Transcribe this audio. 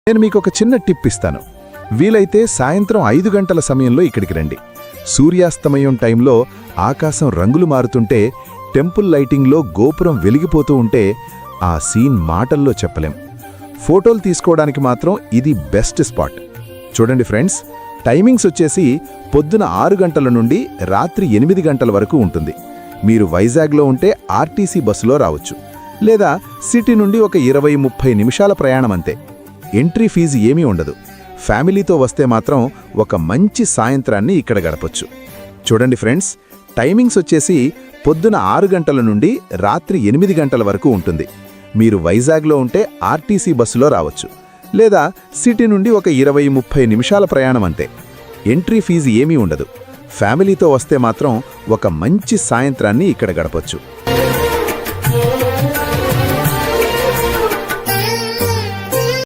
నేను మీకొక చిన్న టిప్ ఇస్తాను. వీలైతే సాయంత్రం 5 గంటల సమయంలో ఇక్కడికి రండి. సూర్యాస్తమయం టైంలో ఆకాశం రంగులు మారుతుంటే, టెంపుల్ లైటింగ్లో గోపురం వెలిగిపోతూ ఉంటే ఆ సీన్ మాటల్లో చెప్పలేం. ఫోటోలు తీసుకోవడానికి మాత్రం ఇది బెస్ట్ స్పాట్. చూడండి ఫ్రెండ్స్, టైమింగ్స్ వచ్చేసి పొద్దున 6 గంటల నుండి రాత్రి 8 గంటల వరకు ఉంటుంది. మీరు వైజాగ్లో ఉంటే ఆర్టీసీ బస్సులో రావచ్చు, లేదా సిటీ నుండి ఒక 20-30 నిమిషాల ప్రయాణం అంతే. ఎంట్రీ ఫీజు ఏమీ ఉండదు. ఫ్యామిలీతో వస్తే మాత్రం ఒక మంచి సాయంత్రాన్ని ఇక్కడ గడపొచ్చు. చూడండి ఫ్రెండ్స్, టైమింగ్స్ వచ్చేసి పొద్దున 6 గంటల నుండి రాత్రి 8 గంటల వరకు ఉంటుంది. మీరు వైజాగ్లో ఉంటే ఆర్టీసీ బస్సులో రావచ్చు, లేదా సిటీ నుండి ఒక 20-30 నిమిషాల ప్రయాణం అంతే. ఎంట్రీ ఫీజు ఏమీ ఉండదు. ఫ్యామిలీతో వస్తే మాత్రం ఒక మంచి సాయంత్రాన్ని ఇక్కడ గడపొచ్చు.